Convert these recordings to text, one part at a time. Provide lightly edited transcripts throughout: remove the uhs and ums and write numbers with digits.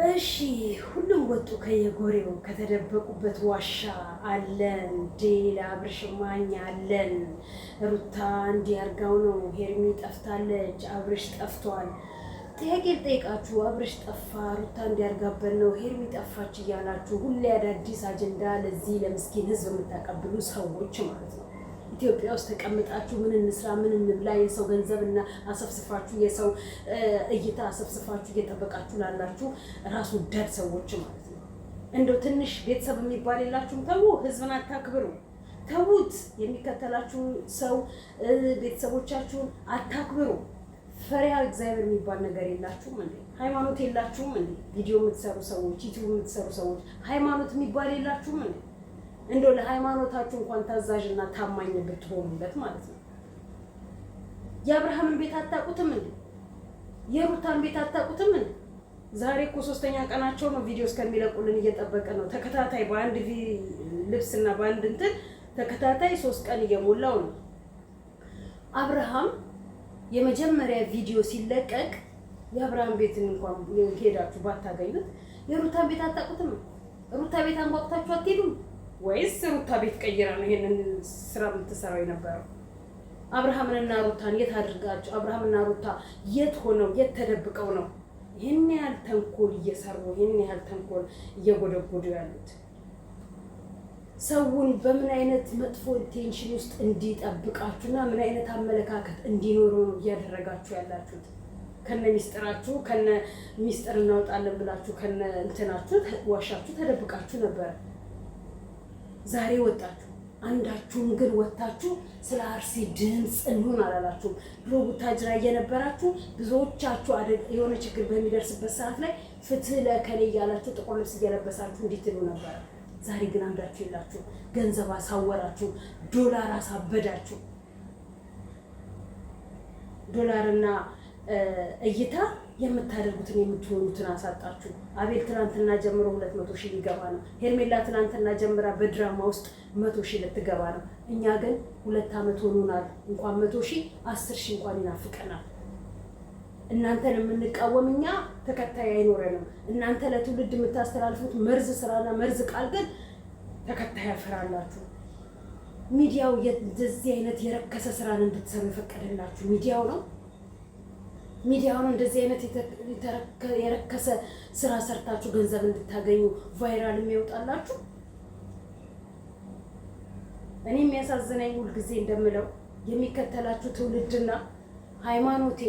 እሺ ሁሉም ወጡ ከየጎሬው ከተደበቁበት ዋሻ አለን ዴላ አብርሽማኝ አለን ሩታ እንዲያርጋው ነው ሄርሚ ጠፍታለች አብርሽ ጠፍቷል። ጥያቄ ጠይቃችሁ አብርሽ ጠፋ ሩታ እንዲያርጋበት ነው ሄርሚ ጠፋች እያላችሁ ሁሌ አዳዲስ አጀንዳ ለዚህ ለምስኪን ህዝብ የምታቀብሉ ሰዎች ማለት ነው። ኢትዮጵያ ውስጥ ተቀምጣችሁ ምን እንስራ ምን እንብላ የሰው ገንዘብና አሰፍስፋችሁ የሰው እይታ አሰፍስፋችሁ እየጠበቃችሁ ላላችሁ ራስ ወዳድ ሰዎች ማለት ነው። እንደው ትንሽ ቤተሰብ የሚባል የላችሁም? ተው፣ ህዝብን አታክብሩ። ተዉት። የሚከተላችሁ ሰው ቤተሰቦቻችሁን አታክብሩ። ፈሪሃ እግዚአብሔር የሚባል ነገር የላችሁም እንዴ? ሃይማኖት የላችሁም እንዴ? ቪዲዮ የምትሰሩ ሰዎች፣ ዩቲዩብ የምትሰሩ ሰዎች ሃይማኖት የሚባል የላችሁም እንዴ? እንደው ለሃይማኖታችሁ እንኳን ታዛዥና ታማኝ ብትሆኑለት ማለት ነው። የአብርሃምን ቤት አታውቁትም እንዴ? የሩታን ቤት አታውቁትም እንዴ? ዛሬ እኮ 3ኛ ቀናቸው ነው። ቪዲዮ እስከሚለቁልን እየጠበቀ ነው። ተከታታይ በአንድ ልብስና በአንድ እንትን ተከታታይ 3 ቀን እየሞላው ነው። አብርሃም የመጀመሪያ ቪዲዮ ሲለቀቅ የአብርሃም ቤትን እንኳን ሄዳችሁ ባታገኙት የሩታን ቤት አታውቁትም? ሩታ ቤት አንኳኩታችሁ አትሄዱም ወይስ ሩታ ቤት ቀይራ ነው ይሄንን ስራ የምትሰራው የነበረው? አብርሃምንና ሩታን የት አድርጋችሁ? አብርሃምና ሩታ የት ሆነው የት ተደብቀው ነው ይሄን ያህል ተንኮል እየሰሩ ይሄን ያህል ተንኮል እየጎደጎዱ ያሉት? ሰውን በምን አይነት መጥፎ ቴንሽን ውስጥ እንዲጠብቃችሁና ምን አይነት አመለካከት እንዲኖሩ ነው እያደረጋችሁ ያላችሁት? ከነ ሚስጥራችሁ ከነ ሚስጥር እናውጣለን ብላችሁ ከነ እንትናችሁ ዋሻችሁ ተደብቃችሁ ነበር። ዛሬ ወጣችሁ። አንዳችሁም ግን ወጣችሁ ስለ አርሲ ድምፅ እንሁን አላላችሁም። ድሮ ቡታጅራ እየነበራችሁ ብዙዎቻችሁ የሆነ ችግር በሚደርስበት ሰዓት ላይ ፍትህ ለከሌ እያላችሁ ጥቁር ልብስ እየለበሳችሁ እንዲትሉ ነበር። ዛሬ ግን አንዳችሁ የላችሁ። ገንዘብ አሳወራችሁ፣ ዶላር አሳበዳችሁ። ዶላርና እይታ የምታደርጉትን የምትሆኑትን አሳጣችሁ። አቤል ትናንትና ጀምሮ 200,000 ሊገባ ነው። ሄርሜላ ትናንትና ጀምራ በድራማ ውስጥ 100,000 ልትገባ ነው። እኛ ግን 2 ዓመት ሆኖናል። እንኳን 100,000 10,000 እንኳን ይናፍቀናል። እናንተን የምንቃወም እኛ ተከታይ አይኖረንም። እናንተ ለትውልድ የምታስተላልፉት መርዝ ስራና መርዝ ቃል ግን ተከታይ ያፈራላችሁ። ሚዲያው እንደዚህ አይነት የረከሰ ስራን እንድትሰሩ የፈቀደላችሁ ሚዲያው ነው። ሚዲያውን እንደዚህ አይነት የረከሰ ስራ ሰርታችሁ ገንዘብ እንድታገኙ ቫይራል የሚያወጣላችሁ። እኔ የሚያሳዝነኝ ሁልጊዜ እንደምለው የሚከተላችሁ ትውልድና ሃይማኖቴ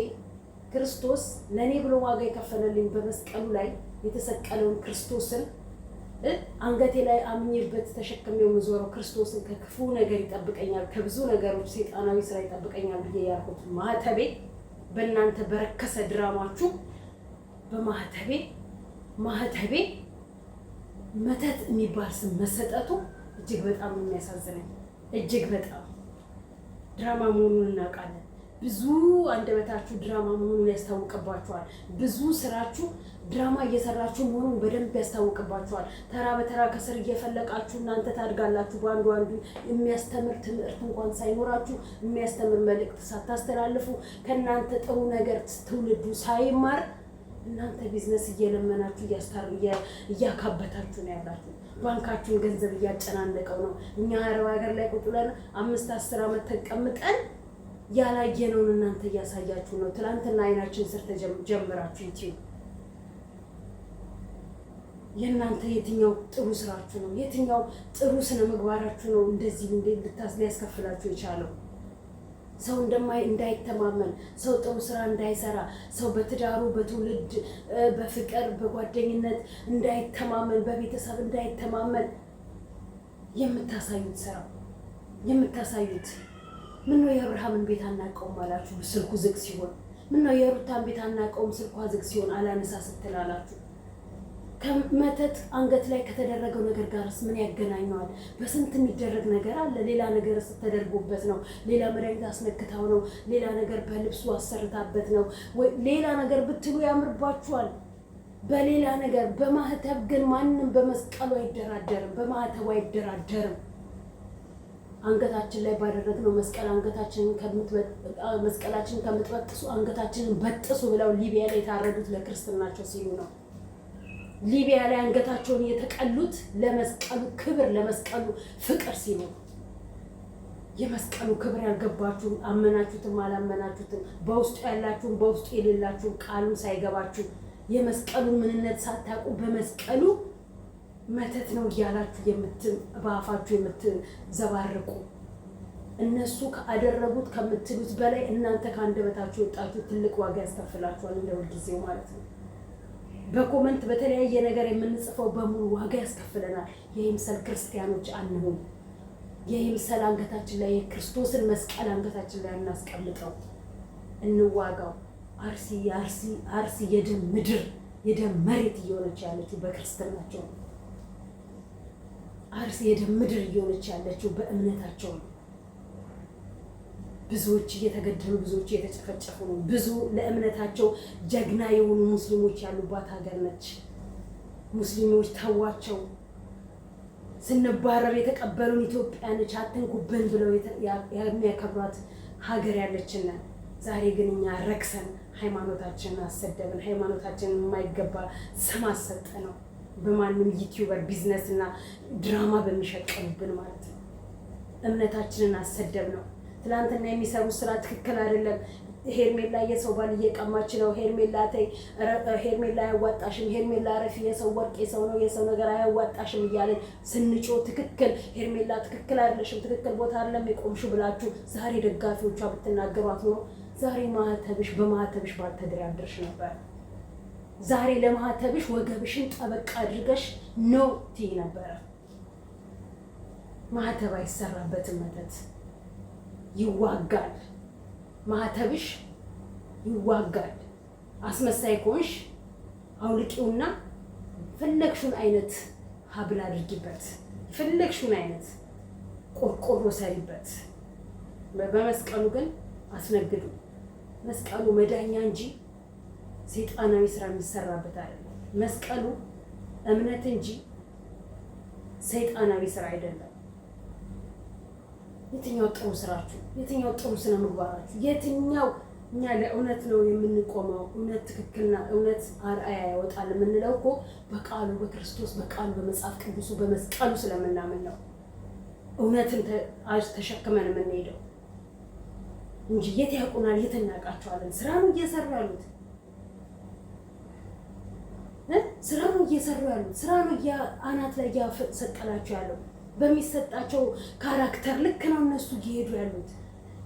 ክርስቶስ ለኔ ብሎ ዋጋ የከፈለልኝ በመስቀሉ ላይ የተሰቀለውን ክርስቶስን አንገቴ ላይ አምኜበት ተሸክሜው የምዞረው ክርስቶስን ከክፉ ነገር ይጠብቀኛል፣ ከብዙ ነገሮች ሰይጣናዊ ስራ ይጠብቀኛል ብዬ ያልኩት ማህተቤ በእናንተ በረከሰ ድራማችሁ በማህተቤ መተት የሚባል ስም መሰጠቱ እጅግ በጣም የሚያሳዝነኝ። እጅግ በጣም ድራማ መሆኑን እናውቃለን። ብዙ አንደበታችሁ ድራማ መሆኑን ያስታውቅባችኋል። ብዙ ስራችሁ ድራማ እየሰራችሁ መሆኑን በደንብ ያስታውቅባችኋል። ተራ በተራ ከስር እየፈለቃችሁ እናንተ ታድጋላችሁ። በአንዱ የሚያስተምር ትምህርት እንኳን ሳይኖራችሁ የሚያስተምር መልእክት ሳታስተላልፉ ከእናንተ ጥሩ ነገር ትውልዱ ሳይማር እናንተ ቢዝነስ እየለመናችሁ እያካበታችሁ ነው ያላችሁ። ባንካችሁን ገንዘብ እያጨናነቀው ነው። እኛ አረብ ሀገር ላይ ቁጭ ብለን 5-10 ዓመት ተቀምጠን ያላየነውን እናንተ እያሳያችሁ ነው። ትናንትና አይናችን ስር ጀምራችሁ ዩቲዩብ የእናንተ የትኛው ጥሩ ስራችሁ ነው? የትኛው ጥሩ ስነ ምግባራችሁ ነው እንደዚህ ሊያስከፍላችሁ የቻለው? ሰው እንዳይተማመን፣ ሰው ጥሩ ስራ እንዳይሰራ፣ ሰው በትዳሩ በትውልድ በፍቅር በጓደኝነት እንዳይተማመን፣ በቤተሰብ እንዳይተማመን የምታሳዩት ስራ የምታሳዩት ምነው የአብርሃምን ቤት አናውቀውም አላችሁ ስልኩ ዝግ ሲሆን? ምነው የሩታን ቤት አናውቀውም ስልኳ ዝግ ሲሆን አላነሳ ስትላላችሁ? ከመተት አንገት ላይ ከተደረገው ነገር ጋርስ ምን ያገናኘዋል? በስንት የሚደረግ ነገር አለ። ሌላ ነገር ተደርጎበት ነው። ሌላ መድኃኒት አስነክታው ነው። ሌላ ነገር በልብሱ አሰርታበት ነው። ወይ ሌላ ነገር ብትሉ ያምርባችኋል። በሌላ ነገር በማህተብ ግን ማንም በመስቀሉ አይደራደርም፣ በማህተቡ አይደራደርም። አንገታችን ላይ ባደረግነው መስቀል መስቀላችንን ከምትበጥሱ አንገታችንን በጥሱ ብለው ሊቢያ ላይ የታረዱት ለክርስትናቸው ሲሉ ነው። ሊቢያ ላይ አንገታቸውን የተቀሉት ለመስቀሉ ክብር ለመስቀሉ ፍቅር ሲሉ። የመስቀሉ ክብር ያልገባችሁ አመናችሁትም አላመናችሁትም በውስጡ ያላችሁም በውስጡ የሌላችሁም ቃሉን ሳይገባችሁ የመስቀሉን ምንነት ሳታውቁ በመስቀሉ መተት ነው እያላችሁ በአፋችሁ የምትዘባርቁ እነሱ ካደረጉት ከምትሉት በላይ እናንተ ከአንደበታችሁ የወጣችሁ ትልቅ ዋጋ ያስከፍላችኋል። እንደ ሁልጊዜው ማለት ነው። በኮመንት በተለያየ ነገር የምንጽፈው በሙሉ ዋጋ ያስከፍለናል። የይምሰል ክርስቲያኖች አንሁን። የይምሰል አንገታችን ላይ የክርስቶስን መስቀል አንገታችን ላይ እናስቀምጠው፣ እንዋጋው። አርሲ የደም ምድር የደም መሬት እየሆነች ያለችው በክርስትናቸው ነው። አርሲ የደም ምድር እየሆነች ያለችው በእምነታቸው ነው። ብዙዎች እየተገደሉ ብዙዎች እየተጨፈጨፉ ነው። ብዙ ለእምነታቸው ጀግና የሆኑ ሙስሊሞች ያሉባት ሀገር ነች። ሙስሊሞች ተዋቸው፣ ስንባረር የተቀበሉን ኢትዮጵያ ነች፣ አትንኩብን ብለው የሚያከብሯት ሀገር ያለችን። ዛሬ ግን እኛ ረክሰን ሃይማኖታችንን አሰደብን። ሃይማኖታችንን የማይገባ ስም አሰጠ ነው በማንም ዩቲዩበር ቢዝነስ እና ድራማ በሚሸቀሉብን ማለት ነው። እምነታችንን አሰደብ ነው። ትናንትና የሚሰሩት ስራ ትክክል አይደለም። ሄርሜላ የሰው ባል እየቀማች ነው። ሄርሜላ ተይ፣ ሄርሜላ አያዋጣሽም፣ ሄርሜላ ረፊ፣ የሰው ወርቅ የሰው ነው፣ የሰው ነገር አያዋጣሽም እያለን ስንጮ ትክክል ሄርሜላ ትክክል አይደለሽም፣ ትክክል ቦታ አይደለም የቆምሽው ብላችሁ ዛሬ ደጋፊዎቿ ብትናገሯት ነው ዛሬ ማህተብሽ በማህተብሽ ባልተደራደርሽ ነበር። ዛሬ ለማህተብሽ ወገብሽን ጠበቅ አድርገሽ ነው ትይ ነበረ። ማህተብ አይሰራበትም፣ መተት ይዋጋል። ማህተብሽ ይዋጋል። አስመሳይ ከሆንሽ አውልቂውና ፈለግሽውን አይነት ሀብል አድርጊበት፣ ፈለግሽውን አይነት ቆርቆሮ ሰሪበት። በመስቀሉ ግን አስነግዱ። መስቀሉ መዳኛ እንጂ ሰይጣናዊ ስራ የሚሰራበት አይደለም። መስቀሉ እምነት እንጂ ሰይጣናዊ ስራ አይደለም። የትኛው ጥሩ ስራችሁ? የትኛው ጥሩ ስነ ምግባራችሁ? የትኛው እኛ ለእውነት ነው የምንቆመው? እውነት ትክክልና እውነት አርአያ ያወጣል የምንለው እኮ በቃሉ በክርስቶስ በቃሉ በመጽሐፍ ቅዱሱ በመስቀሉ ስለምናምን ነው እውነትን ተሸክመን የምንሄደው እንጂ የት ያውቁናል? የት እናውቃቸዋለን? ስራ ነው እየሰሩ ያሉት። ስራ ነው እየሰሩ ያሉት። ስራ ነው አናት ላይ እያሰቀላቸው ያለው። በሚሰጣቸው ካራክተር ልክ ነው እነሱ እየሄዱ ያሉት።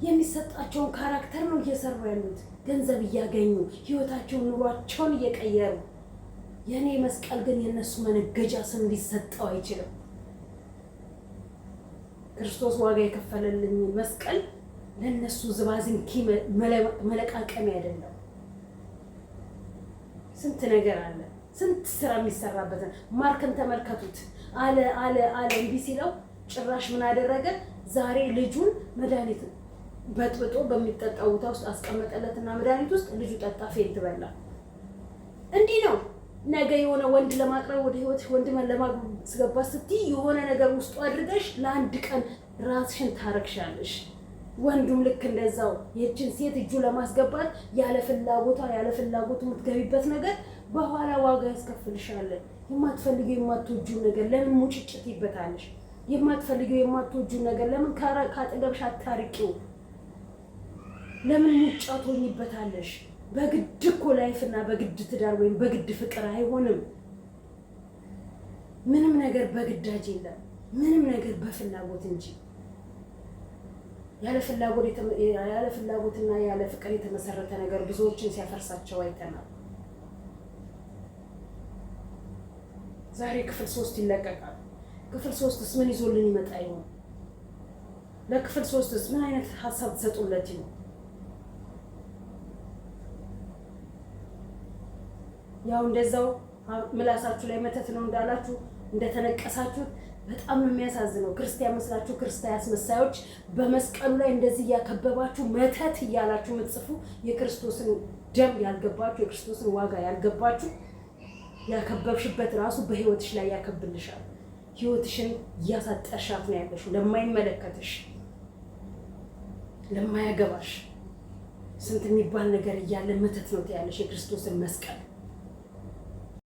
የሚሰጣቸውን ካራክተር ነው እየሰሩ ያሉት። ገንዘብ እያገኙ ህይወታቸውን ኑሯቸውን እየቀየሩ። የኔ መስቀል ግን የነሱ መነገጃ ስም ሊሰጠው አይችልም። ክርስቶስ ዋጋ የከፈለልኝ መስቀል ለነሱ ዝባዝንኪ መለቃቀሚ አይደለም። ስንት ነገር አለ፣ ስንት ስራ የሚሰራበት። ማርክን ተመልከቱት። አለ እምቢ ሲለው ጭራሽ ምን አደረገ? ዛሬ ልጁን መድኃኒት በጥብጦ በሚጠጣው ቦታ ውስጥ አስቀመጠለትና መድኃኒት ውስጥ ልጁ ጠጣ፣ ፌንት በላ። እንዲህ ነው ነገ የሆነ ወንድ ለማቅረብ ወደ ህይወትሽ ወንድ ለማስገባ ስትይ የሆነ ነገር ውስጡ አድርገሽ ለአንድ ቀን ራስሽን ታረክሻለሽ። ወንዱም ልክ እንደዛው የእችን ሴት እጁ ለማስገባት ያለ ፍላጎቷ ያለ ፍላጎቱ የምትገቢበት ነገር በኋላ ዋጋ ያስከፍልሻል። የማትፈልጊው የማትወጂው ነገር ለምን ሙጭጭት ይበታልሽ? የማትፈልጊው የማትወጂው ነገር ለምን ካጠገብሽ አታርቂው? ለምን ሙጫ ትሆኚበታለሽ? በግድ እኮ ላይፍና በግድ ትዳር ወይም በግድ ፍቅር አይሆንም። ምንም ነገር በግዳጅ የለም። ምንም ነገር በፍላጎት እንጂ። ያለ ፍላጎትና ያለ ፍቅር የተመሰረተ ነገር ብዙዎችን ሲያፈርሳቸው አይተናል። ዛሬ ክፍል 3 ይለቀቃል። ክፍል 3ስ ምን ይዞልን ይመጣ ይሆን? ለክፍል 3ስ ምን አይነት ሀሳብ ተሰጡለት ይሆን? ያው እንደዛው ምላሳችሁ ላይ መተት ነው እንዳላችሁ እንደተነቀሳችሁት በጣም ነው የሚያሳዝነው። ክርስቲያን መስላችሁ ክርስቲያን አስመሳዮች በመስቀሉ ላይ እንደዚህ እያከበባችሁ መተት እያላችሁ የምትጽፉ የክርስቶስን ደም ያልገባችሁ የክርስቶስን ዋጋ ያልገባችሁ ያከበብሽበት ራሱ በህይወትሽ ላይ ያከብልሻል። ህይወትሽን እያሳጠርሻት ነው ያለሽው ለማይመለከትሽ ለማያገባሽ። ስንት የሚባል ነገር እያለ መተት ነው ያለሽ የክርስቶስን መስቀል